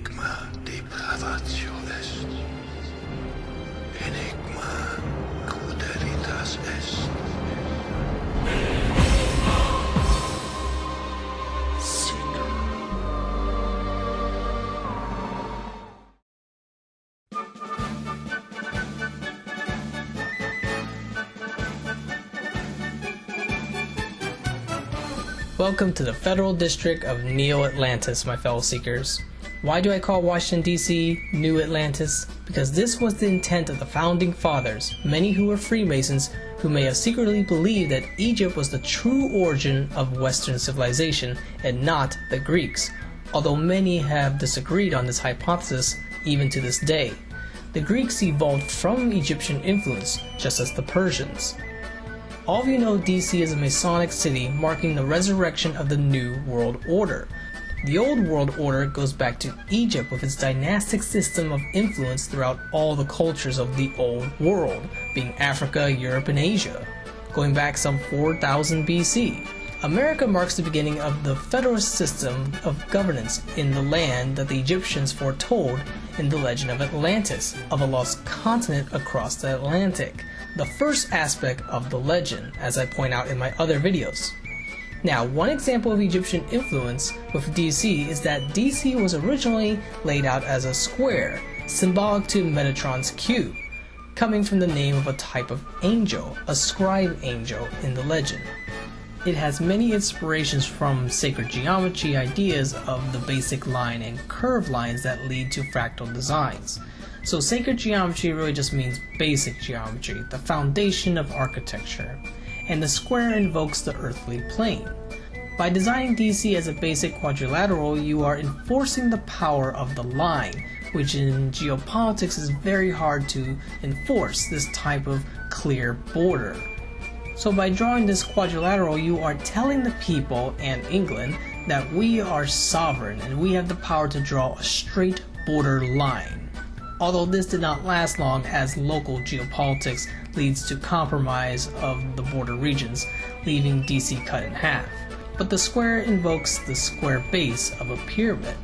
Enigma depravatio est. Enigma crudelitas est. Welcome to the Federal District of Neo Atlantis, my fellow seekers. Why do I call Washington DC New Atlantis? Because this was the intent of the founding fathers, many who were Freemasons who may have secretly believed that Egypt was the true origin of Western civilization and not the Greeks, although many have disagreed on this hypothesis even to this day. The Greeks evolved from Egyptian influence, just as the Persians. All of you know DC is a Masonic city marking the resurrection of the New World Order. The Old World Order goes back to Egypt with its dynastic system of influence throughout all the cultures of the Old World, being Africa, Europe, and Asia, going back some 4000 BC. America marks the beginning of the federalist system of governance in the land that the Egyptians foretold in the legend of Atlantis, of a lost continent across the Atlantic, the first aspect of the legend, as I point out in my other videos. Now, one example of Egyptian influence with DC is that DC was originally laid out as a square, symbolic to Metatron's cube, coming from the name of a type of angel, a scribe angel in the legend. It has many inspirations from sacred geometry ideas of the basic line and curved lines that lead to fractal designs. So sacred geometry really just means basic geometry, the foundation of architecture, and the square invokes the earthly plane. By designing DC as a basic quadrilateral, you are enforcing the power of the line, which in geopolitics is very hard to enforce this type of clear border. So by drawing this quadrilateral, you are telling the people and England that we are sovereign and we have the power to draw a straight border line. Although this did not last long, as local geopolitics leads to compromise of the border regions, leaving DC cut in half. But the square invokes the square base of a pyramid.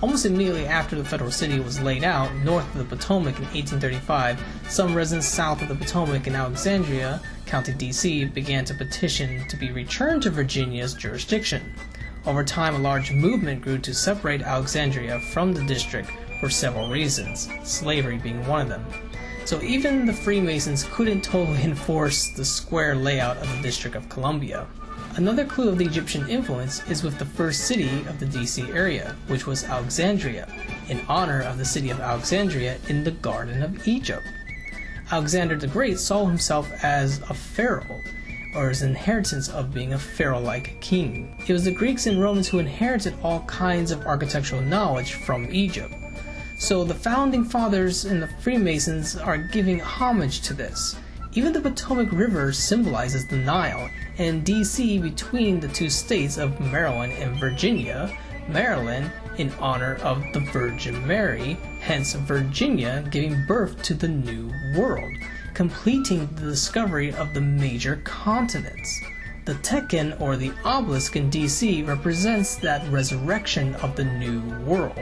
Almost immediately after the federal city was laid out north of the Potomac in 1835, some residents south of the Potomac in Alexandria, County DC, began to petition to be returned to Virginia's jurisdiction. Over time, a large movement grew to separate Alexandria from the district for several reasons, slavery being one of them. So even the Freemasons couldn't totally enforce the square layout of the District of Columbia. Another clue of the Egyptian influence is with the first city of the DC area, which was Alexandria, in honor of the city of Alexandria in the Garden of Egypt. Alexander the Great saw himself as a pharaoh, or his inheritance of being a pharaoh-like king. It was the Greeks and Romans who inherited all kinds of architectural knowledge from Egypt. So the founding fathers and the Freemasons are giving homage to this. Even the Potomac River symbolizes the Nile, and DC between the two states of Maryland and Virginia, Maryland in honor of the Virgin Mary, hence Virginia giving birth to the New World, completing the discovery of the major continents. The Tekken, or the obelisk in DC, represents that resurrection of the New World.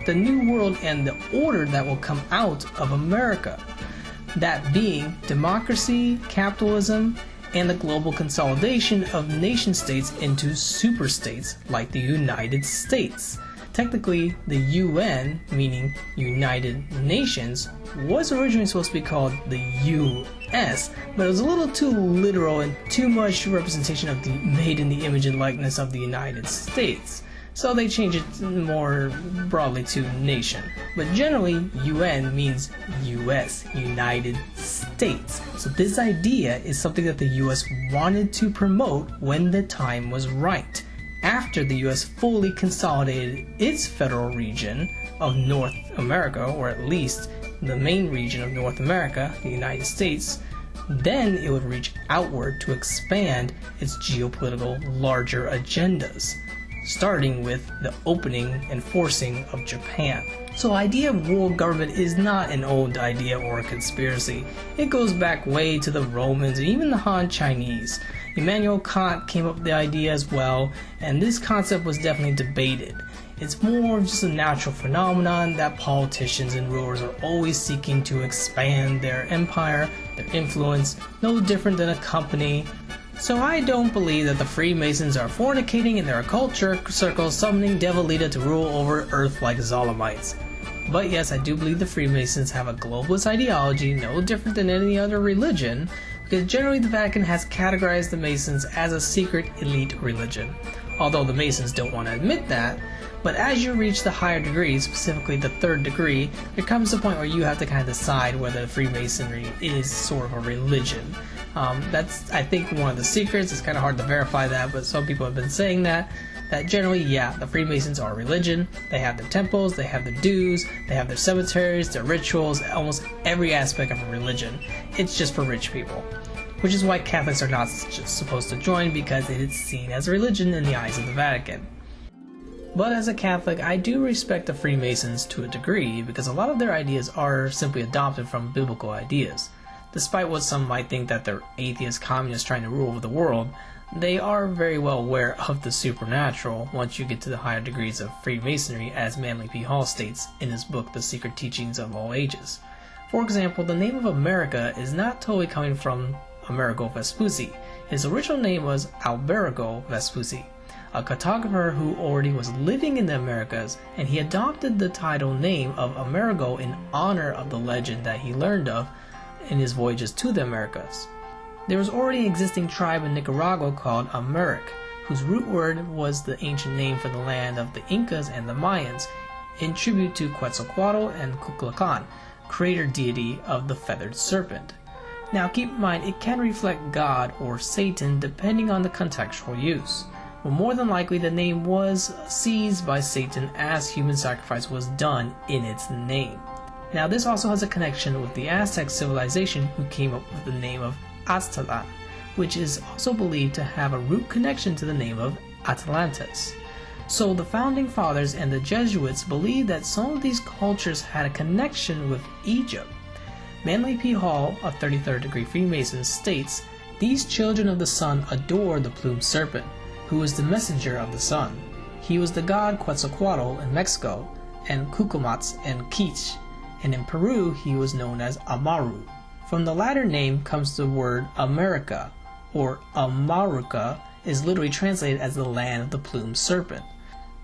The New World and the order that will come out of America. That being democracy, capitalism, and the global consolidation of nation-states into superstates like the United States. Technically, the UN, meaning United Nations, was originally supposed to be called the US, but it was a little too literal and too much representation of the made in the image and likeness of the United States. So they changed it more broadly to nation. But generally, UN means US, United States. So this idea is something that the US wanted to promote when the time was right. After the US fully consolidated its federal region of North America, or at least the main region of North America, the United States, then it would reach outward to expand its geopolitical larger agendas. starting with the opening and forcing of Japan. So the idea of world government is not an old idea or a conspiracy. It goes back way to the Romans and even the Han Chinese. Immanuel Kant came up with the idea as well, and this concept was definitely debated. It's more of just a natural phenomenon that politicians and rulers are always seeking to expand their empire, their influence, no different than a company. So I don't believe that the Freemasons are fornicating in their occult circles, summoning Devilita to rule over Earth like Zolomites. But yes, I do believe the Freemasons have a globalist ideology, no different than any other religion, because generally the Vatican has categorized the Masons as a secret elite religion. Although the Masons don't want to admit that, but as you reach the higher degrees, specifically the third degree, there comes a point where you have to kind of decide whether Freemasonry is sort of a religion. That's, I think, one of the secrets. It's kind of hard to verify that, but some people have been saying that generally, yeah, the Freemasons are a religion. They have their temples, they have their dues, they have their cemeteries, their rituals, almost every aspect of a religion. It's just for rich people. Which is why Catholics are not just supposed to join, because it is seen as a religion in the eyes of the Vatican. But as a Catholic, I do respect the Freemasons to a degree, because a lot of their ideas are simply adopted from biblical ideas. Despite what some might think that they're atheist communists trying to rule over the world, they are very well aware of the supernatural once you get to the higher degrees of Freemasonry, as Manly P. Hall states in his book, The Secret Teachings of All Ages. For example, the name of America is not totally coming from Amerigo Vespucci. His original name was Alberigo Vespucci, a cartographer who already was living in the Americas, and he adopted the title name of Amerigo in honor of the legend that he learned of in his voyages to the Americas. There was already an existing tribe in Nicaragua called Améric, whose root word was the ancient name for the land of the Incas and the Mayans, in tribute to Quetzalcoatl and Kukulkan, creator deity of the feathered serpent. Now keep in mind, it can reflect God or Satan depending on the contextual use. But more than likely the name was seized by Satan as human sacrifice was done in its name. Now this also has a connection with the Aztec civilization, who came up with the name of Aztlan, which is also believed to have a root connection to the name of Atlantis. So the founding fathers and the Jesuits believed that some of these cultures had a connection with Egypt. Manly P. Hall, a 33rd degree Freemason, states, "These children of the sun adore the plumed serpent, who is the messenger of the sun. He was the god Quetzalcoatl in Mexico, and Cucumatz in Quiche, and in Peru he was known as Amaru. From the latter name comes the word America, or Amaruca is literally translated as the land of the plumed serpent.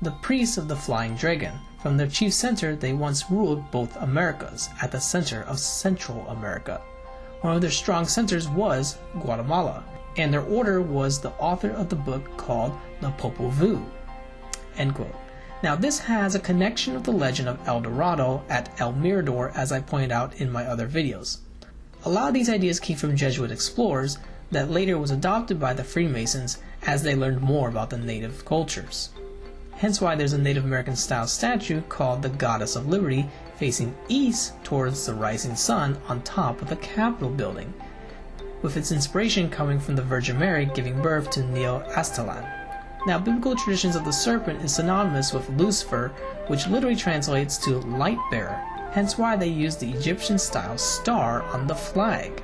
The priests of the flying dragon. From their chief center they once ruled both Americas, at the center of Central America. One of their strong centers was Guatemala, and their order was the author of the book called the Popol Vuh." End quote. Now this has a connection with the legend of El Dorado at El Mirador, as I pointed out in my other videos. A lot of these ideas came from Jesuit explorers that later was adopted by the Freemasons as they learned more about the native cultures. Hence why there's a Native American style statue called the Goddess of Liberty facing east towards the rising sun on top of the Capitol building, with its inspiration coming from the Virgin Mary giving birth to Neo Atlantis. Now, biblical traditions of the serpent is synonymous with Lucifer, which literally translates to light bearer, hence why they use the Egyptian-style star on the flag.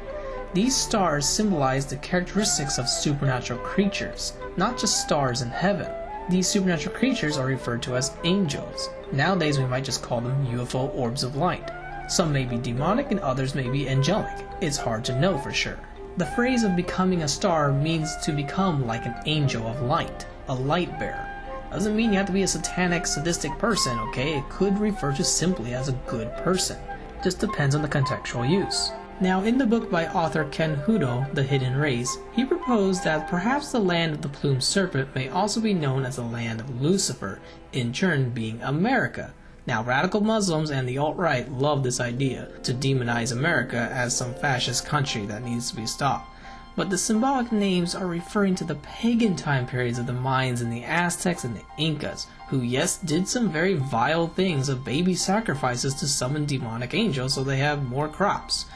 These stars symbolize the characteristics of supernatural creatures, not just stars in heaven. These supernatural creatures are referred to as angels. Nowadays we might just call them UFO orbs of light. Some may be demonic and others may be angelic. It's hard to know for sure. The phrase of becoming a star means to become like an angel of light, a light bearer. Doesn't mean you have to be a satanic, sadistic person, okay? It could refer to simply as a good person. Just depends on the contextual use. Now, in the book by author Ken Hudo, The Hidden Race, he proposed that perhaps the land of the plumed serpent may also be known as the land of Lucifer, in turn being America. Now, radical Muslims and the alt-right love this idea, to demonize America as some fascist country that needs to be stopped. But the symbolic names are referring to the pagan time periods of the Mayans and the Aztecs and the Incas, who yes, did some very vile things of baby sacrifices to summon demonic angels so they have more crops.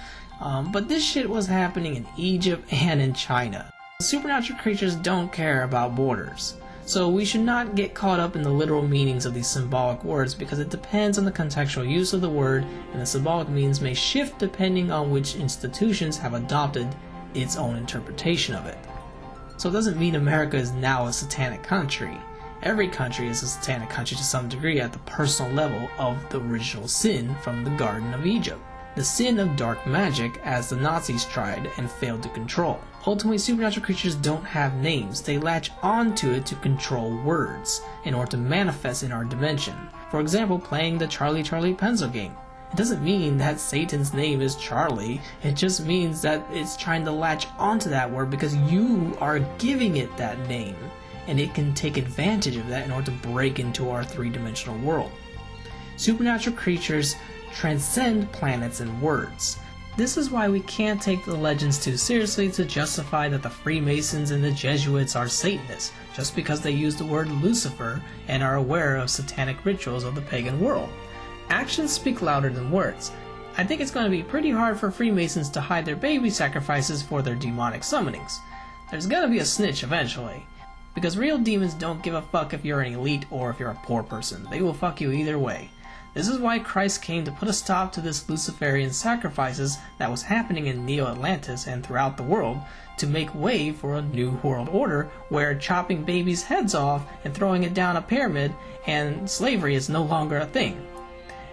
But this shit was happening in Egypt and in China. Supernatural creatures don't care about borders. So we should not get caught up in the literal meanings of these symbolic words because it depends on the contextual use of the word, and the symbolic meanings may shift depending on which institutions have adopted its own interpretation of it. So it doesn't mean America is now a satanic country. Every country is a satanic country to some degree at the personal level of the original sin from the Garden of Egypt. The sin of dark magic, as the Nazis tried and failed to control. Ultimately, supernatural creatures don't have names. They latch onto it to control words in order to manifest in our dimension. For example, playing the Charlie Charlie pencil game. It doesn't mean that Satan's name is Charlie. It just means that it's trying to latch onto that word because you are giving it that name. And it can take advantage of that in order to break into our three-dimensional world. Supernatural creatures transcend planets and words. This is why we can't take the legends too seriously to justify that the Freemasons and the Jesuits are Satanists, just because they use the word Lucifer and are aware of satanic rituals of the pagan world. Actions speak louder than words. I think it's going to be pretty hard for Freemasons to hide their baby sacrifices for their demonic summonings. There's going to be a snitch eventually. Because real demons don't give a fuck if you're an elite or if you're a poor person. They will fuck you either way. This is why Christ came to put a stop to this Luciferian sacrifices that was happening in Neo Atlantis and throughout the world to make way for a new world order where chopping babies' heads off and throwing it down a pyramid and slavery is no longer a thing.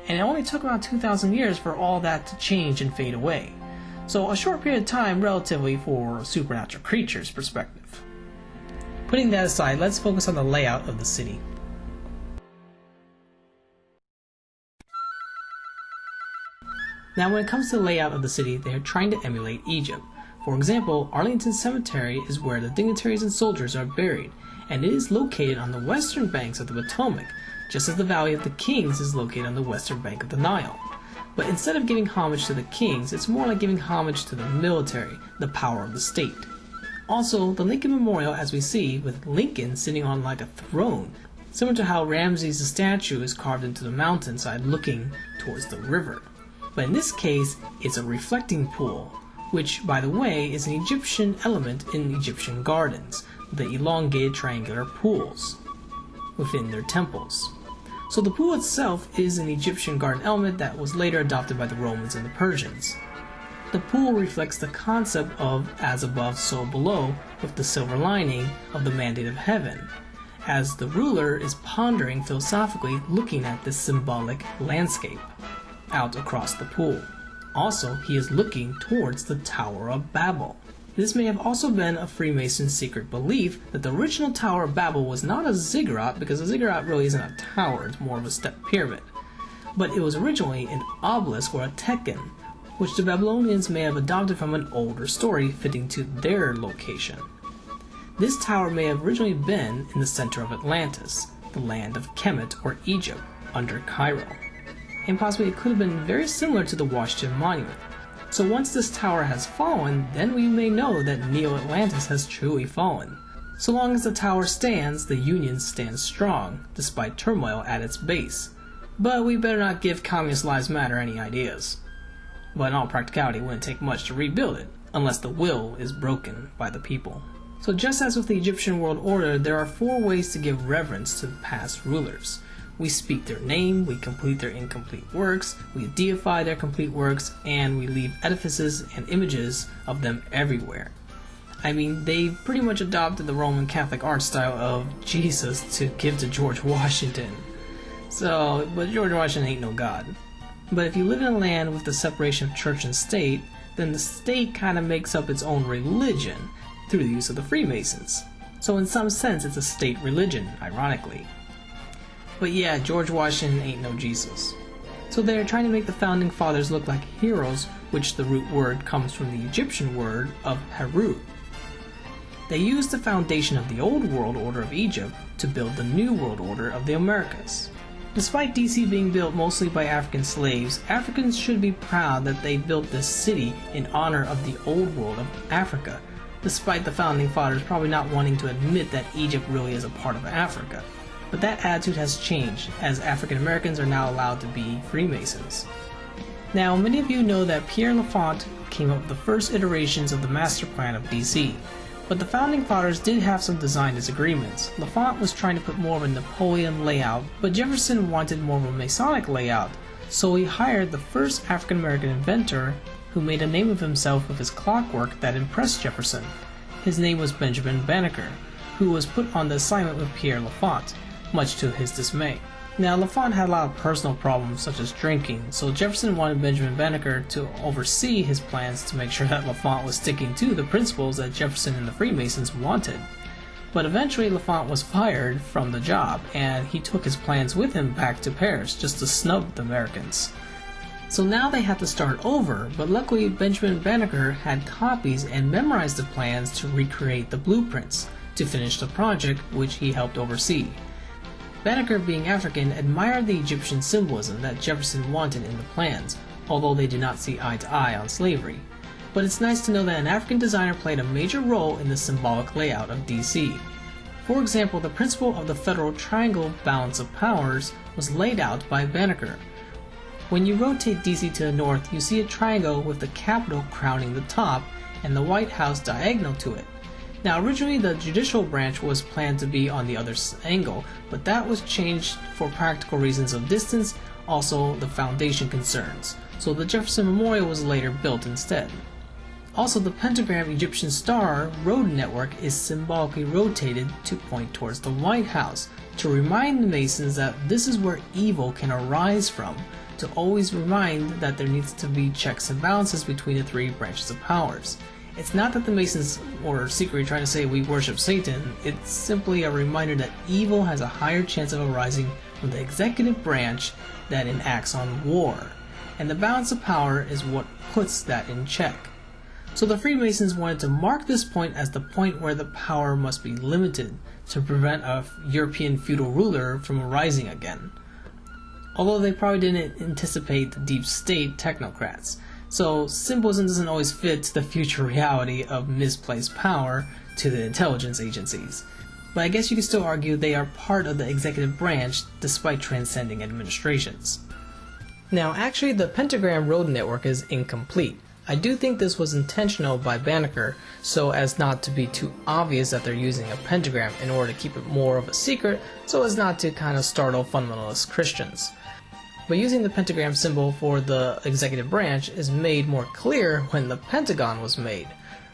And it only took about 2,000 years for all that to change and fade away. So a short period of time relatively for supernatural creatures' perspective. Putting that aside, let's focus on the layout of the city. Now when it comes to the layout of the city, they are trying to emulate Egypt. For example, Arlington Cemetery is where the dignitaries and soldiers are buried, and it is located on the western banks of the Potomac, just as the Valley of the Kings is located on the western bank of the Nile. But instead of giving homage to the kings, it's more like giving homage to the military, the power of the state. Also, the Lincoln Memorial, as we see, with Lincoln sitting on like a throne, similar to how Ramses' statue is carved into the mountainside looking towards the river. But in this case, it's a reflecting pool, which, by the way, is an Egyptian element in Egyptian gardens, the elongated triangular pools within their temples. So the pool itself is an Egyptian garden element that was later adopted by the Romans and the Persians. The pool reflects the concept of as above, so below, with the silver lining of the mandate of heaven, as the ruler is pondering philosophically looking at this symbolic landscape out across the pool. Also, he is looking towards the Tower of Babel. This may have also been a Freemason secret belief that the original Tower of Babel was not a ziggurat, because a ziggurat really isn't a tower, it's more of a step pyramid, but it was originally an obelisk or a tekken, which the Babylonians may have adopted from an older story fitting to their location. This tower may have originally been in the center of Atlantis, the land of Kemet or Egypt, under Cairo. And possibly it could have been very similar to the Washington Monument. So once this tower has fallen, then we may know that Neo Atlantis has truly fallen. So long as the tower stands, the Union stands strong, despite turmoil at its base. But we better not give Communist Lives Matter any ideas. But in all practicality, it wouldn't take much to rebuild it, unless the will is broken by the people. So just as with the Egyptian world order, there are 4 ways to give reverence to the past rulers. We speak their name, we complete their incomplete works, we deify their complete works, and we leave edifices and images of them everywhere. I mean, they pretty much adopted the Roman Catholic art style of Jesus to give to George Washington. But George Washington ain't no god. But if you live in a land with the separation of church and state, then the state kind of makes up its own religion through the use of the Freemasons. So in some sense, it's a state religion, ironically. But yeah, George Washington ain't no Jesus. So they're trying to make the founding fathers look like heroes, which the root word comes from the Egyptian word of Heru. They used the foundation of the old world order of Egypt to build the new world order of the Americas. Despite DC being built mostly by African slaves, Africans should be proud that they built this city in honor of the old world of Africa, despite the founding fathers probably not wanting to admit that Egypt really is a part of Africa. But that attitude has changed, as African Americans are now allowed to be Freemasons. Now, many of you know that Pierre L'Enfant came up with the first iterations of the master plan of DC. But the founding fathers did have some design disagreements. L'Enfant was trying to put more of a Napoleon layout, but Jefferson wanted more of a Masonic layout, so he hired the first African American inventor who made a name of himself with his clockwork that impressed Jefferson. His name was Benjamin Banneker, who was put on the assignment with Pierre L'Enfant, much to his dismay. Now, L'Enfant had a lot of personal problems such as drinking, so Jefferson wanted Benjamin Banneker to oversee his plans to make sure that L'Enfant was sticking to the principles that Jefferson and the Freemasons wanted. But eventually L'Enfant was fired from the job, and he took his plans with him back to Paris just to snub the Americans. So now they had to start over, but luckily Benjamin Banneker had copies and memorized the plans to recreate the blueprints to finish the project, which he helped oversee. Banneker, being African, admired the Egyptian symbolism that Jefferson wanted in the plans, although they did not see eye to eye on slavery. But it's nice to know that an African designer played a major role in the symbolic layout of DC. For example, the principle of the federal triangle balance of powers was laid out by Banneker. When you rotate DC to the north, you see a triangle with the Capitol crowning the top and the White House diagonal to it. Now, originally the judicial branch was planned to be on the other angle, but that was changed for practical reasons of distance, also the foundation concerns, so the Jefferson Memorial was later built instead. Also, the pentagram Egyptian star road network is symbolically rotated to point towards the White House, to remind the Masons that this is where evil can arise from, to always remind that there needs to be checks and balances between the three branches of powers. It's not that the Masons were secretly trying to say we worship Satan, it's simply a reminder that evil has a higher chance of arising from the executive branch that enacts on war, and the balance of power is what puts that in check. So the Freemasons wanted to mark this point as the point where the power must be limited to prevent a European feudal ruler from arising again. Although they probably didn't anticipate the deep state technocrats. So symbolism doesn't always fit to the future reality of misplaced power to the intelligence agencies. But I guess you could still argue they are part of the executive branch despite transcending administrations. Now actually the pentagram road network is incomplete. I do think this was intentional by Banneker so as not to be too obvious that they're using a pentagram in order to keep it more of a secret so as not to kind of startle fundamentalist Christians. But using the pentagram symbol for the executive branch is made more clear when the Pentagon was made,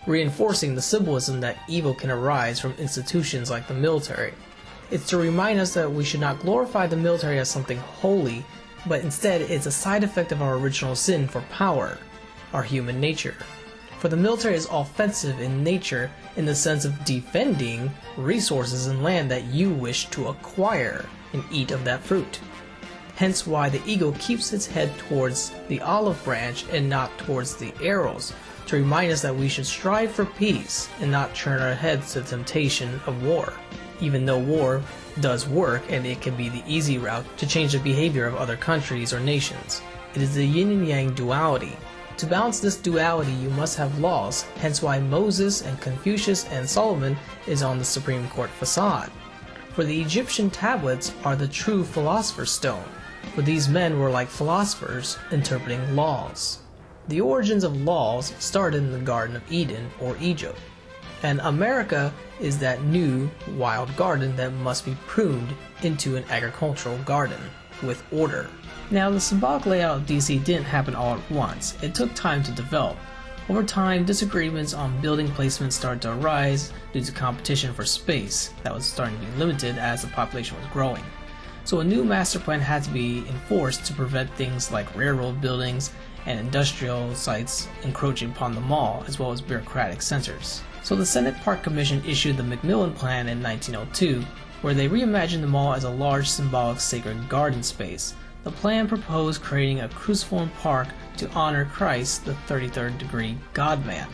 reinforcing the symbolism that evil can arise from institutions like the military. It's to remind us that we should not glorify the military as something holy, but instead it's a side effect of our original sin for power, our human nature. For the military is offensive in nature in the sense of defending resources and land that you wish to acquire and eat of that fruit. Hence why the eagle keeps its head towards the olive branch and not towards the arrows, to remind us that we should strive for peace and not turn our heads to the temptation of war, even though war does work and it can be the easy route to change the behavior of other countries or nations. It is the yin and yang duality. To balance this duality you must have laws, hence why Moses and Confucius and Solomon is on the Supreme Court facade. For the Egyptian tablets are the true philosopher's stone, for these men were like philosophers interpreting laws. The origins of laws started in the Garden of Eden or Egypt, and America is that new wild garden that must be pruned into an agricultural garden with order. Now the symbolic layout of DC didn't happen all at once, it took time to develop. Over time, disagreements on building placement started to arise due to competition for space that was starting to be limited as the population was growing. So a new master plan had to be enforced to prevent things like railroad buildings and industrial sites encroaching upon the mall, as well as bureaucratic censors. So the Senate Park Commission issued the McMillan Plan in 1902, where they reimagined the mall as a large symbolic sacred garden space. The plan proposed creating a cruciform park to honor Christ, the 33rd degree God-man.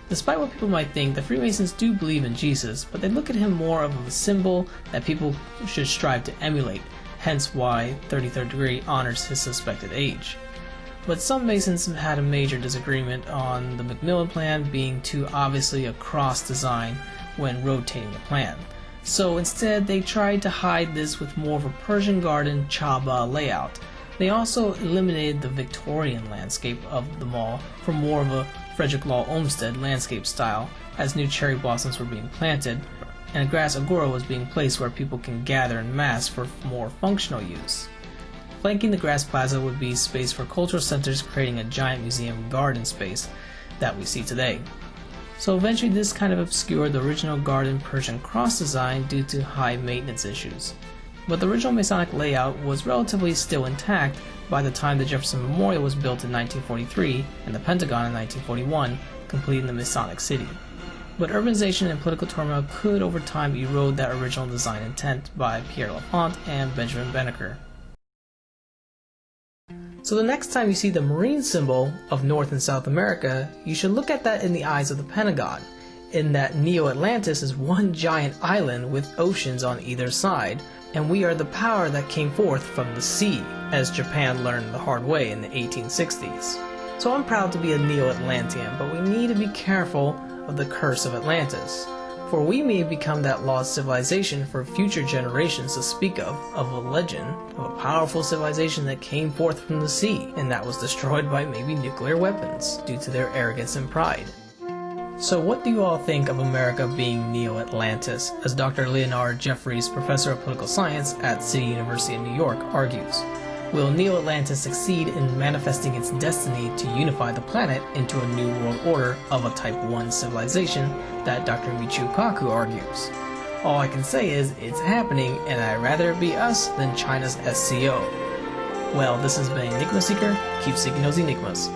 Despite what people might think, the Freemasons do believe in Jesus, but they look at him more of a symbol that people should strive to emulate, hence why 33rd degree honors his suspected age. But some Masons had a major disagreement on the McMillan Plan being too obviously a cross design when rotating the plan. So instead they tried to hide this with more of a Persian garden Chaba layout. They also eliminated the Victorian landscape of the mall for more of a Frederick Law Olmsted landscape style, as new cherry blossoms were being planted, and a grass agora was being placed where people can gather en masse for more functional use. Flanking the grass plaza would be space for cultural centers, creating a giant museum garden space that we see today. So eventually this kind of obscured the original garden Persian cross design due to high maintenance issues. But the original Masonic layout was relatively still intact by the time the Jefferson Memorial was built in 1943 and the Pentagon in 1941, completing the Masonic City. But urbanization and political turmoil could over time erode that original design intent by Pierre Laffont and Benjamin Banneker. So the next time you see the marine symbol of North and South America, you should look at that in the eyes of the Pentagon, in that Neo Atlantis is one giant island with oceans on either side, and we are the power that came forth from the sea, as Japan learned the hard way in the 1860s. So I'm proud to be a Neo-Atlantean, but we need to be careful of the curse of Atlantis, for we may become that lost civilization for future generations to speak of a legend of a powerful civilization that came forth from the sea, and that was destroyed by maybe nuclear weapons due to their arrogance and pride. So what do you all think of America being Neo-Atlantis, as Dr. Leonard Jeffries, professor of political science at City University in New York, argues? Will Neo-Atlantis succeed in manifesting its destiny to unify the planet into a new world order of a Type 1 civilization that Dr. Michio Kaku argues? All I can say is, it's happening, and I'd rather it be us than China's SCO. Well, this has been Enigma Seeker. Keep seeking those enigmas.